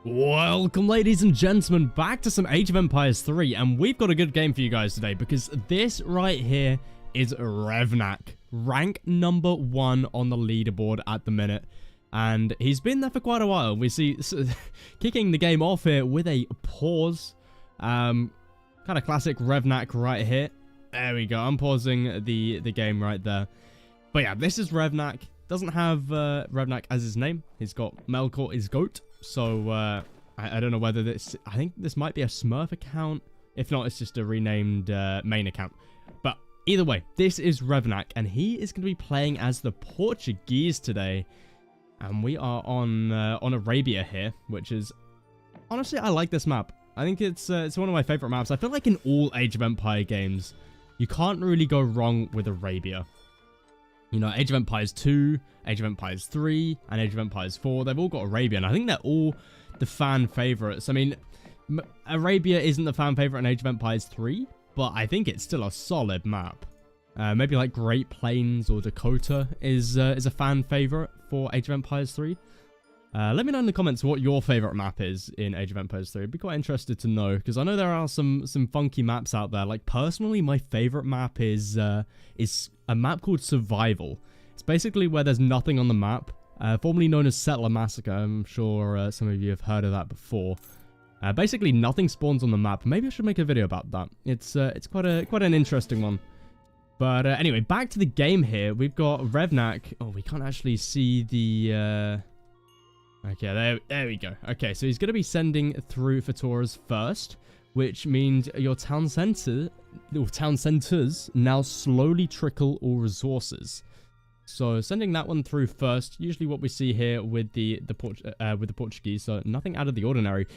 Welcome, ladies and gentlemen, back to some Age of Empires 3, and we've got a good game for you guys today, because this right here is Revnak, rank number 1 on the leaderboard at the minute, and he's been there for quite a while. We see kicking the game off here with a pause, kind of classic Revnak right here. There we go, I'm pausing the game right there. But yeah, this is Revnak. Doesn't have Revnak as his name. He's got Melkor is goat. So, I don't know whether this... I think this might be a Smurf account. If not, it's just a renamed main account. But either way, this is Revnak, and he is going to be playing as the Portuguese today. And we are on Arabia here, which is... Honestly, I like this map. I think it's one of my favorite maps. I feel like in all Age of Empire games, you can't really go wrong with Arabia. You know, Age of Empires 2, Age of Empires 3, and Age of Empires 4, they've all got Arabia, and I think they're all the fan favorites. I mean, Arabia isn't the fan favorite in Age of Empires 3, but I think it's still a solid map. Maybe like Great Plains or Dakota is a fan favorite for Age of Empires 3. Let me know in the comments what your favorite map is in Age of Empires 3. I'd be quite interested to know, because I know there are some funky maps out there. Like, personally, my favorite map is a map called Survival. It's basically where there's nothing on the map, formerly known as Settler Massacre. I'm sure some of you have heard of that before. Basically, nothing spawns on the map. Maybe I should make a video about that. It's quite an interesting one. But anyway, back to the game here. We've got Revnak. Oh, we can't actually see the... Okay, there we go. Okay, so he's going to be sending through Fatoras first, which means your town centers now slowly trickle all resources. So sending that one through first, usually what we see here with the Portuguese, so nothing out of the ordinary.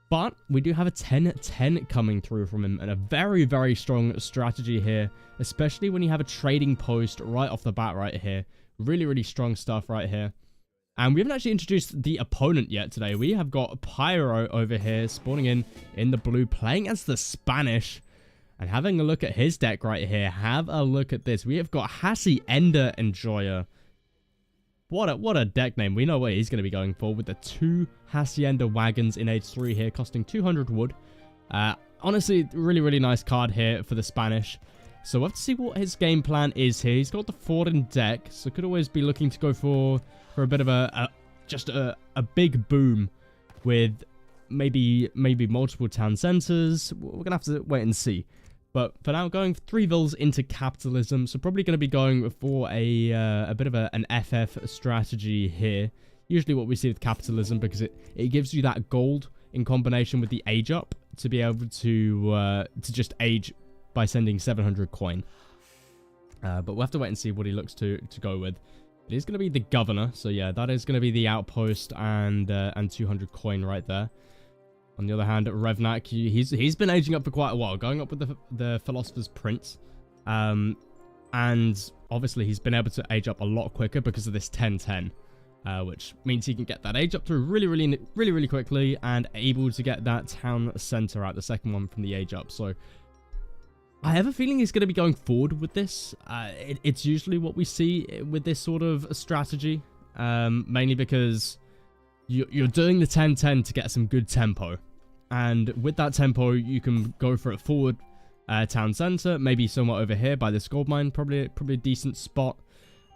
But we do have a 10-10 coming through from him, and a very, very strong strategy here, especially when you have a trading post right off the bat right here. Really, really strong stuff right here. And we haven't actually introduced the opponent yet today. We have got Pyro over here, spawning in the blue, playing as the Spanish. And having a look at his deck right here. Have a look at this. We have got Hacienda Enjoyer. What a deck name. We know what he's going to be going for with the 2 Hacienda wagons in Age 3 here, costing 200 wood. Honestly, really, really nice card here for the Spanish. So we'll have to see what his game plan is here. He's got the foreign deck, so could always be looking to go for a bit of a big boom with maybe multiple town centers. We're gonna have to wait and see. But for now, going 3 villas into capitalism, so probably going to be going for a bit of an FF strategy here. Usually what we see with capitalism, because it gives you that gold in combination with the age up to be able to just age by sending 700 coin. But we'll have to wait and see what he looks to go with. It is going to be the governor, so yeah, that is going to be the outpost and 200 coin right there. On the other hand, Revnak, he's been aging up for quite a while, going up with the Philosopher's Prince. And obviously he's been able to age up a lot quicker because of this 10-10. Which means he can get that age up through really quickly, and able to get that town center out, the second one from the age up. So I have a feeling he's going to be going forward with this. It's usually what we see with this sort of strategy, mainly because you're doing the 10-10 to get some good tempo. And with that tempo, you can go for a forward town center, maybe somewhere over here by this gold mine, probably a decent spot.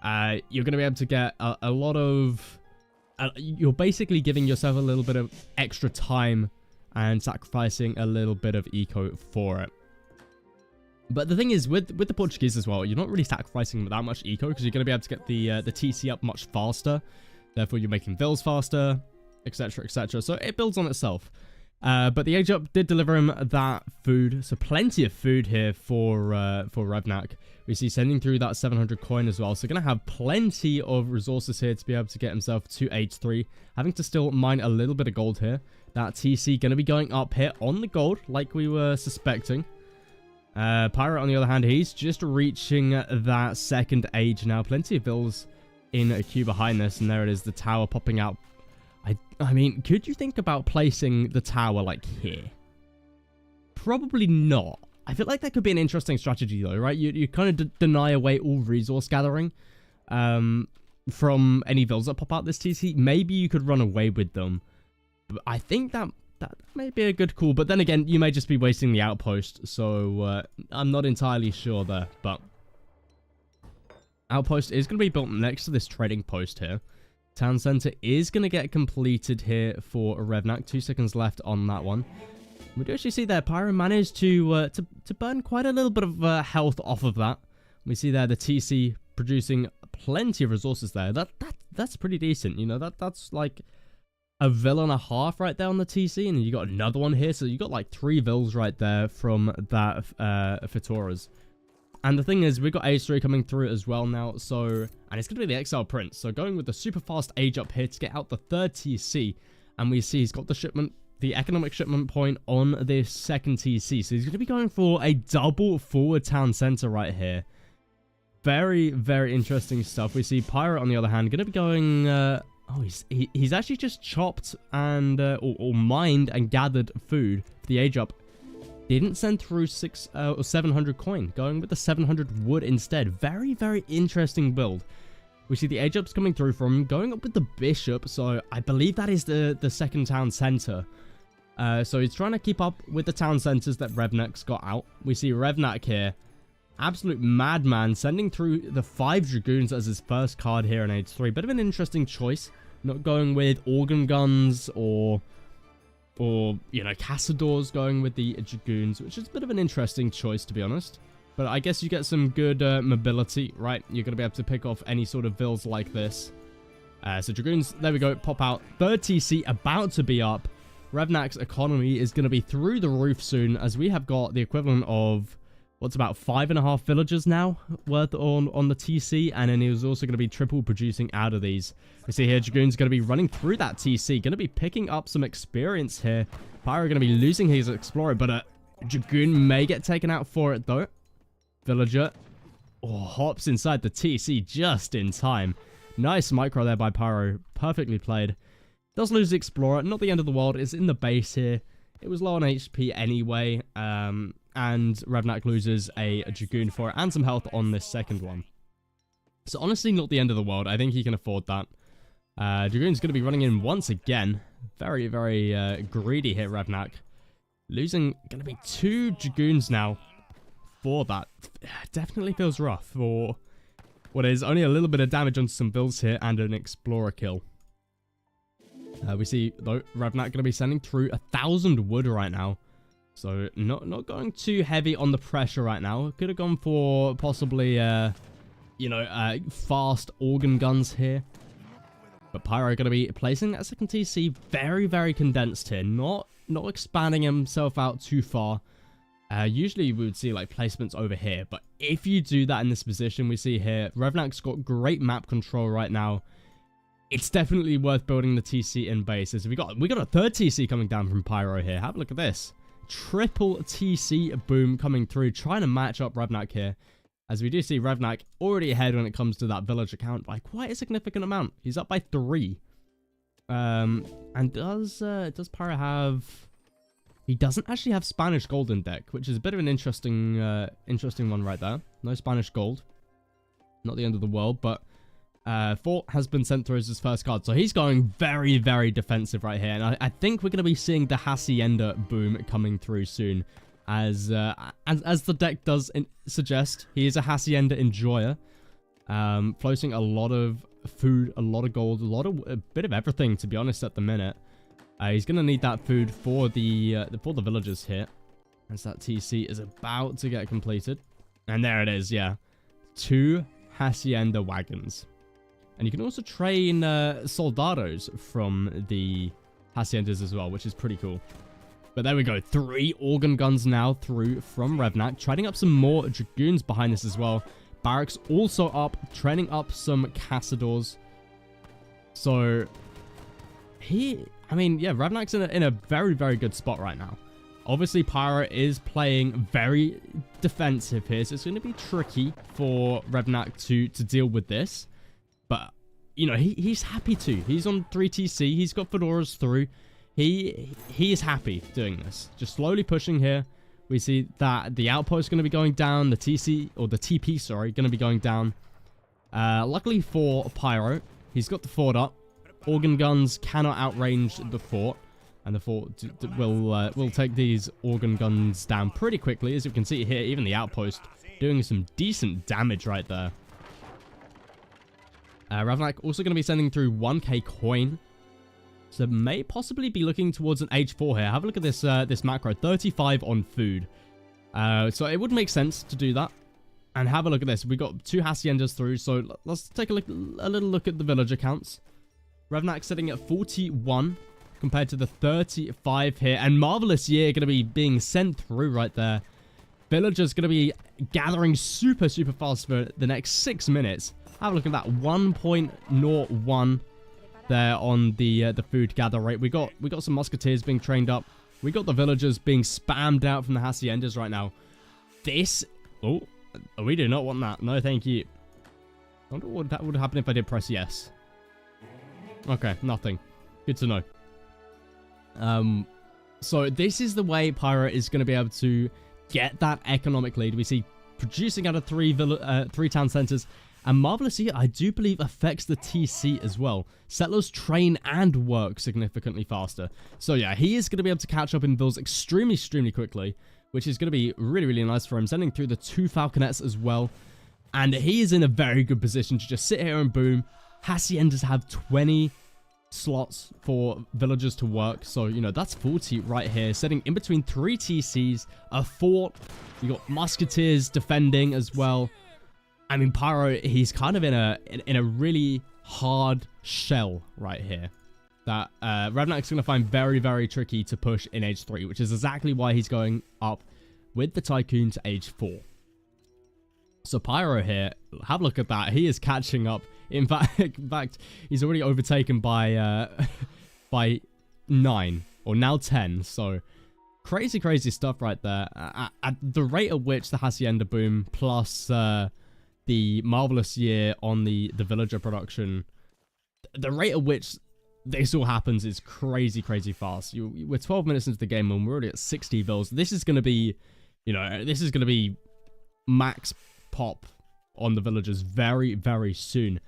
You're going to be able to get a lot of... you're basically giving yourself a little bit of extra time and sacrificing a little bit of eco for it. But the thing is, with the Portuguese as well, you're not really sacrificing that much eco, because you're going to be able to get the TC up much faster. Therefore, you're making vills faster, etc, etc. So it builds on itself. But the age up did deliver him that food, so plenty of food here for Revnak. We see sending through that 700 coin as well, so going to have plenty of resources here to be able to get himself to age 3. Having to still mine a little bit of gold here. That TC going to be going up here on the gold, like we were suspecting. Pirate, on the other hand, he's just reaching that second age now. Plenty of vills in a queue behind this, and there it is, the tower popping out. I mean, could you think about placing the tower like here? Probably not. I feel like that could be an interesting strategy though, right? You kind of deny away all resource gathering from any vills that pop out this TC. Maybe you could run away with them, I think that may be a good call, but then again, you may just be wasting the outpost, so I'm not entirely sure there, but outpost is going to be built next to this trading post here. Town center is going to get completed here for Revnak. 2 seconds left on that one. We do actually see there, Pyro managed to burn quite a little bit of health off of that. We see there the TC producing plenty of resources there. That's pretty decent, you know, that's like a vill and a half right there on the TC, and then you got another one here, so you got like 3 vills right there from that Hussars. And the thing is, we've got age 3 coming through as well now, so, and it's going to be the Exile Prince, so going with the super fast age up here to get out the 3rd TC, and we see he's got the shipment, the economic shipment point on this 2nd TC, so he's going to be going for a double forward town center right here. Very, very interesting stuff. We see Pyro, on the other hand, going to be going, oh, he's actually just chopped and, or mined and gathered food for the age up. Didn't send through 600 or 700 coin, going with the 700 wood instead. Very, very interesting build. We see the age ups coming through from going up with the bishop, so I believe that is the 2nd town center. So he's trying to keep up with the town centers that Revnak's got out. We see Revnak here, absolute madman, sending through the 5 dragoons as his first card here in age 3. Bit of an interesting choice, not going with organ guns or you know, Cassadors, going with the dragoons, which is a bit of an interesting choice, to be honest. But I guess you get some good mobility, right? You're going to be able to pick off any sort of vills like this. So dragoons, there we go, pop out. 3rd TC about to be up. Revnak's economy is going to be through the roof soon, as we have got the equivalent of, what's about 5.5 villagers now worth on the TC, and then he was also going to be triple producing out of these. We see here Dragoon's going to be running through that TC, going to be picking up some experience here. Pyro going to be losing his Explorer, but Dragoon may get taken out for it though. Villager hops inside the TC just in time. Nice micro there by Pyro, perfectly played. Does lose the Explorer, not the end of the world, it's in the base here. It was low on HP anyway, and Revnak loses a Dragoon for it and some health on this 2nd one. So honestly, not the end of the world. I think he can afford that. Dragoon's going to be running in once again. Very, very greedy here, Revnak. Losing going to be 2 Dragoons now for that. Definitely feels rough for what is only a little bit of damage on some builds here and an Explorer kill. We see, though, Revnak going to be sending through 1,000 wood right now. So, not going too heavy on the pressure right now. Could have gone for possibly, you know, fast organ guns here. But Pyro going to be placing that 2nd TC very, very condensed here. Not expanding himself out too far. Usually we would see like placements over here. But if you do that in this position, we see here, Revnak's got great map control right now. It's definitely worth building the TC in bases. We got a 3rd TC coming down from Pyro here. Have a look at this. Triple TC boom coming through, trying to match up Revnak here. As we do see Revnak already ahead when it comes to that villager count by quite a significant amount. He's up by 3. And does Pyro have... He doesn't actually have Spanish gold in deck, which is a bit of an interesting one right there. No Spanish gold. Not the end of the world, but... Fort has been sent through as his first card, so he's going very, very defensive right here, and I think we're going to be seeing the Hacienda boom coming through soon, as the deck does suggest. He is a Hacienda enjoyer, floating a lot of food, a lot of gold, a bit of everything, to be honest, at the minute. He's going to need that food for the villagers here, as that TC is about to get completed, and there it is, yeah, 2 Hacienda wagons. And you can also train soldados from the Haciendas as well, which is pretty cool. But there we go. 3 organ guns now through from Revnak. Trading up some more dragoons behind this as well. Barracks also up. Training up some Cassadors. So, I mean, yeah, Revnak's in a very, very good spot right now. Obviously, Pyro is playing very defensive here, so it's going to be tricky for Revnak to deal with this. But, you know, he's happy to. He's on 3 TC. He's got Fedoras through. He is happy doing this. Just slowly pushing here. We see that the outpost is going to be going down. The TC, or the TP, sorry, going to be going down. Luckily for Pyro, he's got the fort up. Organ guns cannot outrange the fort. And the fort will take these organ guns down pretty quickly. As you can see here, even the outpost doing some decent damage right there. Revnak also going to be sending through 1k coin. So may possibly be looking towards an H4 here. Have a look at this this macro, 35 on food. So it would make sense to do that. And have a look at this. We got 2 Haciendas through. So let's take a little look at the villager counts. Revnak sitting at 41 compared to the 35 here. And Marvelous Year going to be being sent through right there. Villagers going to be gathering super fast for the next 6 minutes. Have a look at that, 1.01 there on the food gather rate. We got some musketeers being trained up. We got the villagers being spammed out from the haciendas right now. This, oh, we do not want that. No, thank you. I wonder what that would happen if I did press yes. Okay, nothing. Good to know. So this is the way Pyro is going to be able to get that economic lead. We see producing out of 3 town centers. And Marvelous Year, I do believe, affects the TC as well. Settlers train and work significantly faster. So yeah, he is going to be able to catch up in bills extremely quickly, which is going to be really nice for him. Sending through the 2 falconets as well. And he is in a very good position to just sit here and boom. Haciendas have 20 slots for villagers to work. So, you know, that's 40 right here. Sitting in between 3 TCs, a fort. You got musketeers defending as well. I mean, Pyro, he's kind of in a really hard shell right here that Revnak's going to find very tricky to push in age 3, which is exactly why he's going up with the Tycoon to age 4. So Pyro here, have a look at that. He is catching up. In fact, he's already overtaken by 9 or now 10. So crazy stuff right there. At the rate at which the Hacienda boom plus the Marvelous Year on the villager production, the rate at which this all happens is crazy fast. We're 12 minutes into the game and we're already at 60 vills. This is going to be, you know, this is going to be max pop on the villagers very soon.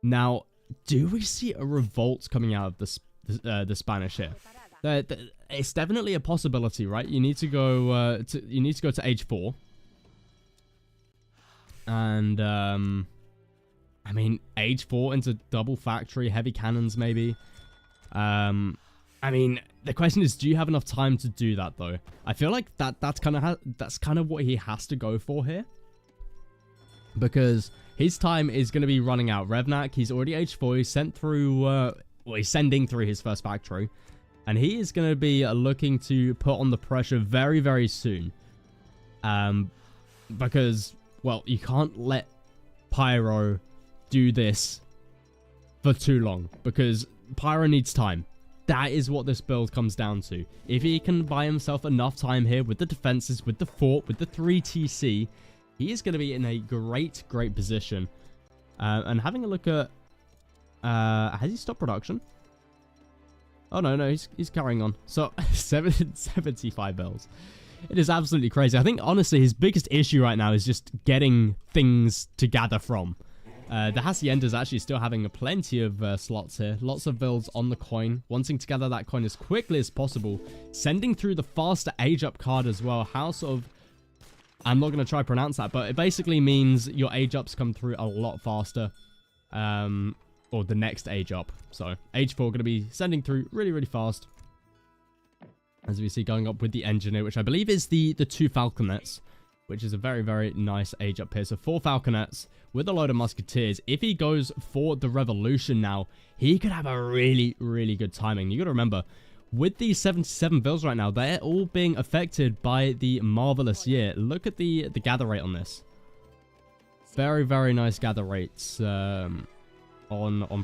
Now, do we see a revolt coming out of the Spanish here? It's definitely a possibility, right? You need to go to age 4. And, I mean, age 4 into double factory, heavy cannons, maybe. I mean, the question is, do you have enough time to do that, though? I feel like that's kind of what he has to go for here. Because his time is going to be running out. Revnak, he's already age 4. He's sent through, well, he's sending through his first factory. And he is going to be looking to put on the pressure very soon. Because, well, you can't let Pyro do this for too long, because Pyro needs time. That is what this build comes down to. If he can buy himself enough time here with the defenses, with the fort, with the 3 TC, he is going to be in a great position. And having a look at, has he stopped production? Oh no, he's carrying on. So 75 bells. It is absolutely crazy. I think, honestly, his biggest issue right now is just getting things to gather from. The Hacienda is actually still having plenty of slots here. Lots of builds on the coin. Wanting to gather that coin as quickly as possible. Sending through the faster age up card as well. House of... I'm not going to try to pronounce that, but it basically means your age ups come through a lot faster. Or the next age up. So, age 4 going to be sending through really fast. As we see, going up with the engineer, which I believe is the 2 falconets, which is a very nice age up here. So 4 falconets with a load of musketeers. If he goes for the revolution now, he could have a really good timing. You got to remember, with these 77 bills right now, they're all being affected by the Marvelous Year. Look at the gather rate on this. Very nice gather rates on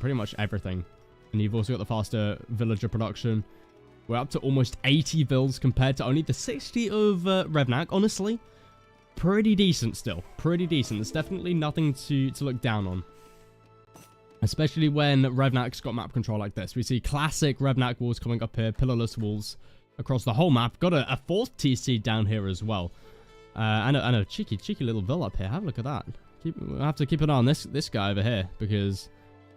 pretty much everything. And you've also got the faster villager production. We're up to almost 80 builds compared to only the 60 of Revnak. Honestly, pretty decent still. Pretty decent. There's definitely nothing to look down on. Especially when Revnak's got map control like this. We see classic Revnak walls coming up here. Pillarless walls across the whole map. Got a 4th TC down here as well. And a cheeky little vill up here. Have a look at that. We'll have to keep an eye on this guy over here. Because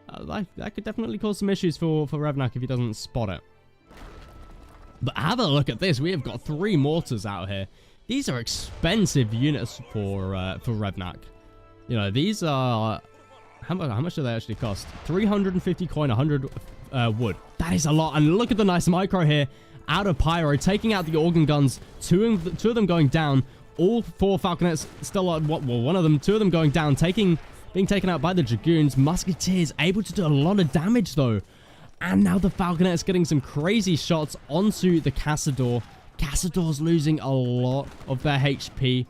that could definitely cause some issues for Revnak if he doesn't spot it. But have a look at this. We have got 3 mortars out here. These are expensive units for Revnak. You know, these are... How much do they actually cost? 350 coin, 100 wood. That is a lot. And look at the nice micro here out of Pyro, taking out the organ guns. Two of them going down. All 4 falconets still on... Well, one of them, 2 of them going down, being taken out by the dragoons. Musketeers able to do a lot of damage, though. And now the falconets getting some crazy shots onto the Cazador. Cazador's losing a lot of their HP.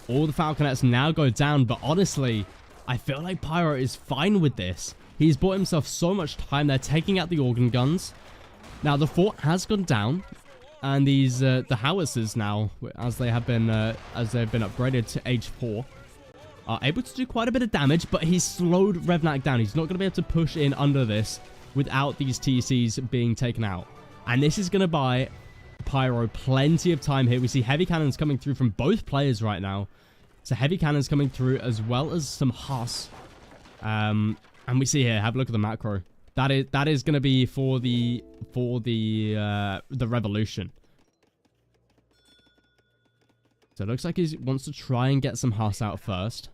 All the falconets now go down, but honestly, I feel like Pyro is fine with this. He's bought himself so much time. They're taking out the organ guns. Now, the fort has gone down, and these the howitzers now, as they've been upgraded to H4, are able to do quite a bit of damage, but he's slowed Revnak down. He's not going to be able to push in under this without these TCs being taken out. And this is going to buy Pyro plenty of time here. We see heavy cannons coming through from both players right now. So heavy cannons coming through as well as some Huss. And we see here, have a look at the macro. That is going to be for the revolution. So it looks like he wants to try and get some Huss out first.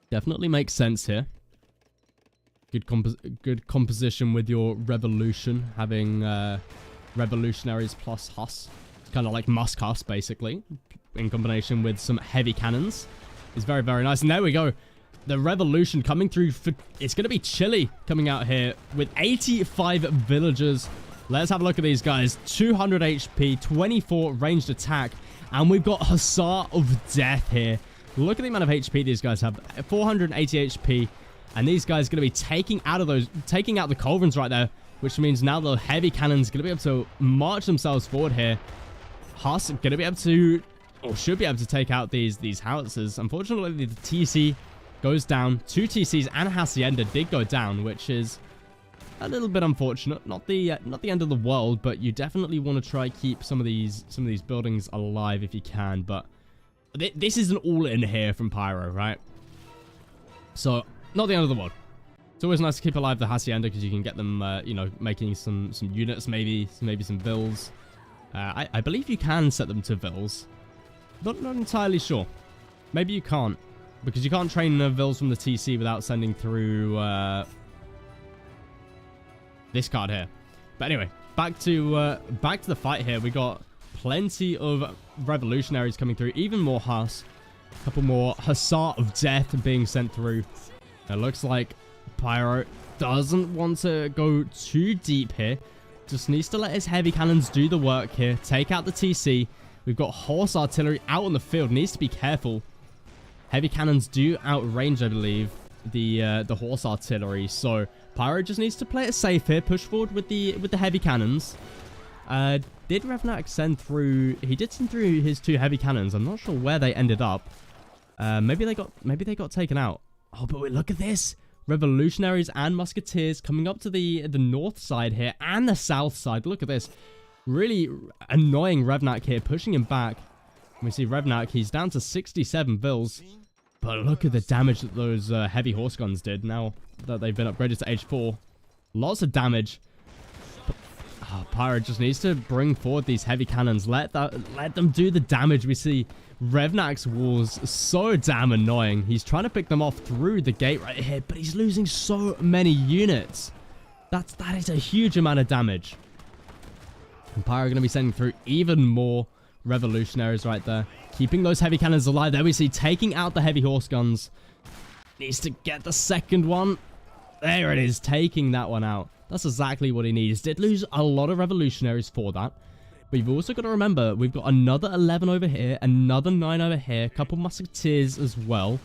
Definitely makes sense here. Good composition with your revolution, having revolutionaries plus Huss. It's kind of like Musk Huss, basically, in combination with some heavy cannons. It's very, very nice. And there we go. The revolution coming through. It's going to be chilly coming out here with 85 villagers. Let's have a look at these guys. 200 HP, 24 ranged attack. And we've got Hussar of Death here. Look at the amount of HP these guys have. 480 HP. And these guys are going to be taking out the culverins right there, which means now the heavy cannons going to be able to march themselves forward here. Huss going to be able to, or should be able to take out these howitzers. Unfortunately, the TC goes down. 2 TCs and Hacienda did go down, which is a little bit unfortunate. Not the end of the world, but you definitely want to try keep some of these buildings alive if you can. But this is an all-in here from Pyro, right? So not the end of the world. It's always nice to keep alive the Hacienda because you can get them, you know, making some units, maybe some vills. I believe you can set them to vills. Not entirely sure. Maybe you can't, because you can't train vills from the TC without sending through this card here. But anyway, back to the fight here. We got plenty of revolutionaries coming through, even more Huss. A couple more Hussar of Death being sent through. It looks like Pyro doesn't want to go too deep here. Just needs to let his heavy cannons do the work here. Take out the TC. We've got horse artillery out on the field. Needs to be careful. Heavy cannons do outrange, I believe, the horse artillery. So Pyro just needs to play it safe here. Push forward with the heavy cannons. Did Revnak send through? He did send through his 2 heavy cannons. I'm not sure where they ended up. Maybe they got taken out. Oh, but wait, look at this. Revolutionaries and musketeers coming up to the north side here and the south side. Look at this. Really annoying Revnak here, pushing him back. We see Revnak, he's down to 67 vills. But look at the damage that those heavy horse guns did now that they've been upgraded to H4. Lots of damage. Pyro just needs to bring forward these heavy cannons. Let them do the damage. We see Revnak's walls so damn annoying. He's trying to pick them off through the gate right here, but he's losing so many units. That is a huge amount of damage. And Pyro going to be sending through even more revolutionaries right there. Keeping those heavy cannons alive. There we see taking out the heavy horse guns. Needs to get the second one. There it is, taking that one out. That's exactly what he needs. Did lose a lot of revolutionaries for that. But you've also got to remember, we've got another 11 over here, another 9 over here, a couple musketeers as well.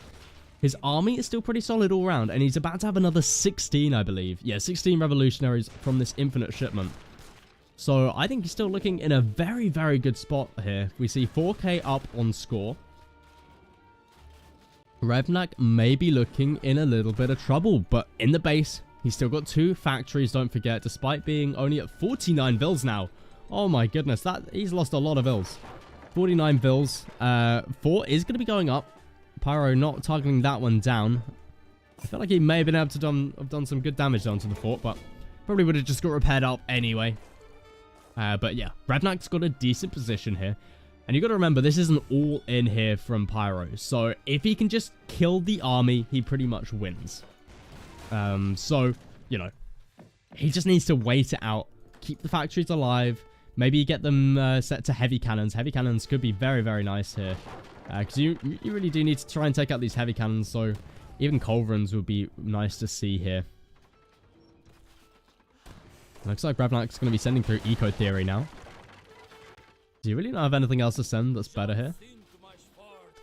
His army is still pretty solid all around, and he's about to have another 16, I believe. Yeah, 16 revolutionaries from this infinite shipment. So I think he's still looking in a very, very good spot here. We see 4k up on score. Revnak may be looking in a little bit of trouble, but in the base, he's still got 2 factories, don't forget, despite being only at 49 vills now. Oh my goodness, he's lost a lot of vills. 49 vills. 4 is going to be going up. Pyro not targeting that one down. I feel like he may have been able to have done some good damage down to the fort, but probably would have just got repaired up anyway. But yeah, Revnak's got a decent position here. And you got to remember, this isn't all in here from Pyro. So if he can just kill the army, he pretty much wins. So, you know, he just needs to wait it out. Keep the factories alive. Maybe get them set to heavy cannons. Heavy cannons could be very, very nice here. Because you really do need to try and take out these heavy cannons. So even culverins would be nice to see here. Looks like Revnak's going to be sending through Eco Theory now. Do you really not have anything else to send that's better here?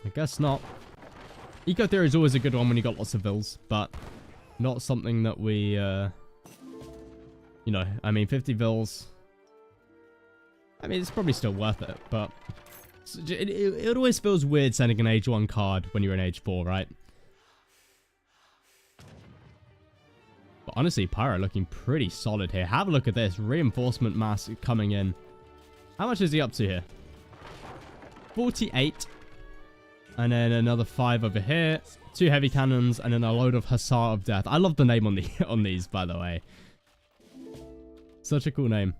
I guess not. Eco Theory is always a good one when you got lots of vills, but not something that we, you know, I mean, 50 vills. I mean, it's probably still worth it, but it always feels weird sending an Age 1 card when you're in Age 4, right? But honestly, Pyro looking pretty solid here. Have a look at this. Reinforcement mass coming in. How much is he up to here? 48. And then another 5 over here. 2 heavy cannons and then a load of Hussar of Death. I love the name on these, by the way. Such a cool name.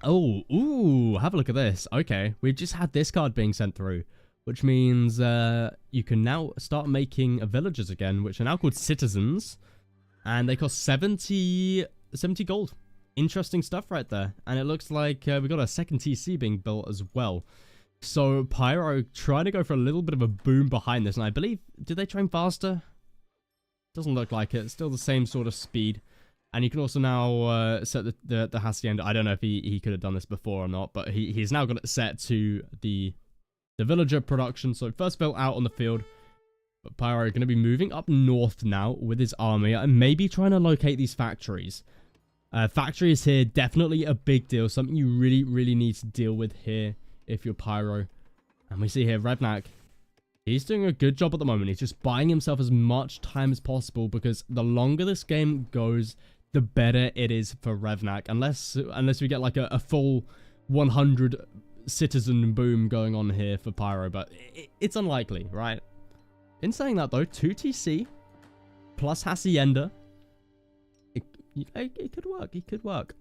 Oh, ooh, have a look at this. Okay, we've just had this card being sent through, which means you can now start making villagers again, which are now called citizens. And they cost 70 gold. Interesting stuff right there. And it looks like we got a second TC being built as well. So Pyro trying to go for a little bit of a boom behind this. And I believe, did they train faster? Doesn't look like it. It's still the same sort of speed. And you can also now set the Hacienda. I don't know if he could have done this before or not. But he's now got it set to the villager production. So first built out on the field. But Pyro going to be moving up north now with his army. And maybe trying to locate these factories. Factories here, definitely a big deal. Something you really, really need to deal with here if you're Pyro. And we see here, Revnak. He's doing a good job at the moment. He's just buying himself as much time as possible because the longer this game goes, the better it is for Revnak. Unless we get like a full 100 citizen boom going on here for Pyro. But it's unlikely, right? In saying that though, 2 TC plus Hacienda. It could work. It could work.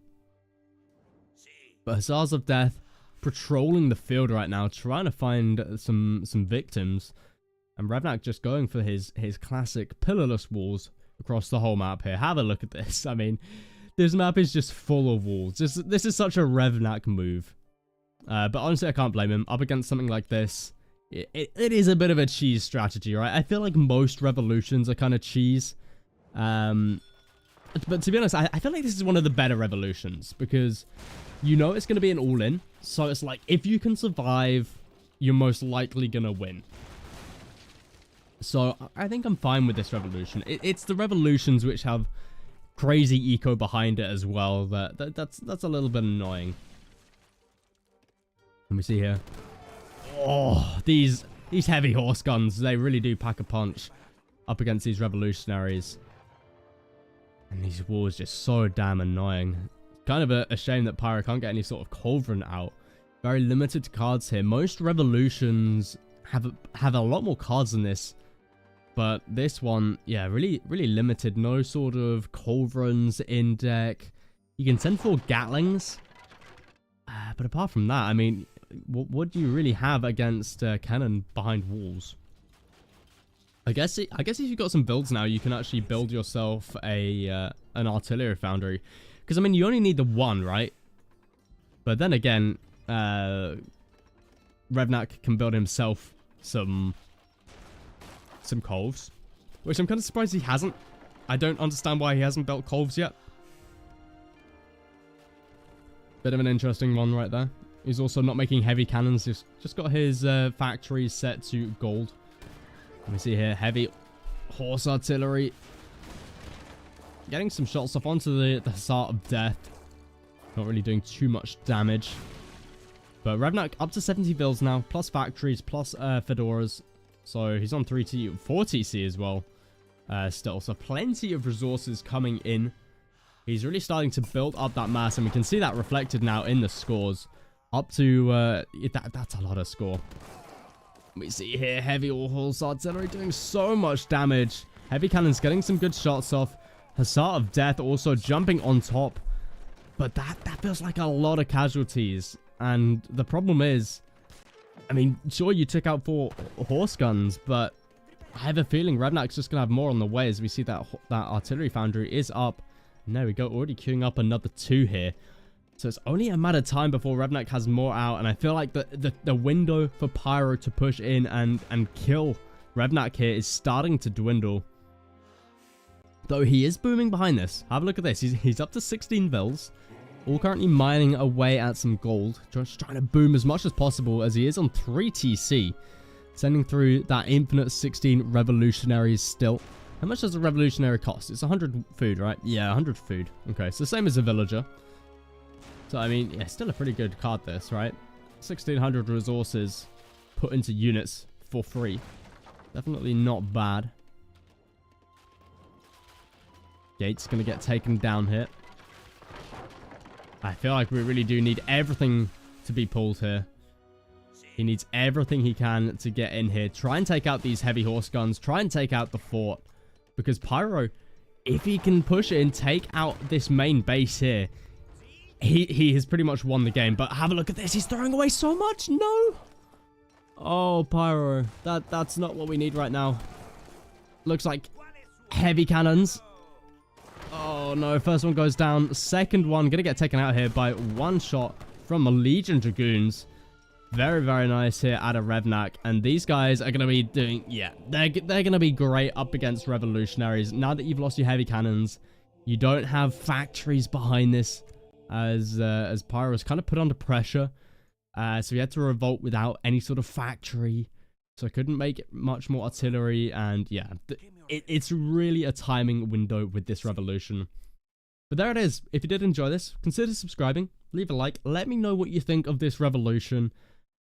But Hussars of Death patrolling the field right now, trying to find some victims. And Revnak just going for his classic pillarless walls across the whole map here. Have a look at this. I mean, this map is just full of walls. This is such a Revnak move. But honestly, I can't blame him. Up against something like this, it is a bit of a cheese strategy, right? I feel like most revolutions are kind of cheese. But to be honest, I feel like this is one of the better revolutions because you know it's going to be an all-in. So it's like, if you can survive, you're most likely going to win. So I think I'm fine with this revolution. It's the revolutions which have crazy eco behind it as well. That's a little bit annoying. Let me see here. Oh, these heavy horse guns, they really do pack a punch up against these revolutionaries. And these walls just so damn annoying. Kind of a shame that Pyro can't get any sort of culverin out. Very limited cards here. Most revolutions have a lot more cards than this. But this one, yeah, really limited. No sort of culverins in deck. You can send 4 Gatlings. But apart from that, I mean, what do you really have against cannon behind walls? I guess if you've got some builds now, you can actually build yourself an artillery foundry. Because, I mean, you only need the 1, right? But then again, Revnak can build himself some Colves. Which I'm kind of surprised he hasn't. I don't understand why he hasn't built Colves yet. Bit of an interesting one right there. He's also not making heavy cannons. Just got his factories set to gold. Let me see here. Heavy horse artillery. Getting some shots off onto the Hussar of Death. Not really doing too much damage. But Revnak up to 70 builds now. Plus factories, plus fedoras. So he's on 4 TC as well. Still. So plenty of resources coming in. He's really starting to build up that mass. And we can see that reflected now in the scores. Up to... that's a lot of score. We see here, heavy horse artillery doing so much damage. Heavy cannons getting some good shots off. Hussar of Death also jumping on top. But that feels like a lot of casualties. And the problem is, I mean, sure, you took out 4 horse guns, but I have a feeling Revnak's just going to have more on the way as we see that artillery foundry is up. And there we go, already queuing up another 2 here. So it's only a matter of time before Revnak has more out. And I feel like the window for Pyro to push in and kill Revnak here is starting to dwindle. Though he is booming behind this. Have a look at this. He's up to 16 vills. All currently mining away at some gold. Just trying to boom as much as possible as he is on 3 TC. Sending through that infinite 16 revolutionaries still. How much does a revolutionary cost? It's 100 food, right? Yeah, 100 food. Okay, so same as a villager. So, I mean, yeah, still a pretty good card this, right? 1,600 resources put into units for free. Definitely not bad. Gate's going to get taken down here. I feel like we really do need everything to be pulled here. He needs everything he can to get in here. Try and take out these heavy horse guns. Try and take out the fort. Because Pyro, if he can push in, take out this main base here, he has pretty much won the game. But have a look at this. He's throwing away so much. No. Oh, Pyro. That's not what we need right now. Looks like heavy cannons. Oh, no. First one goes down. Second one going to get taken out here by 1 shot from a Legion Dragoons. Very, very nice here out of Revnak. And these guys are going to be doing... Yeah, they're going to be great up against revolutionaries. Now that you've lost your heavy cannons, you don't have factories behind this. As Pyro was kind of put under pressure. So he had to revolt without any sort of factory. So couldn't make much more artillery. And yeah, it's really a timing window with this revolution. But there it is. If you did enjoy this, consider subscribing. Leave a like. Let me know what you think of this revolution.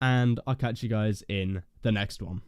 And I'll catch you guys in the next one.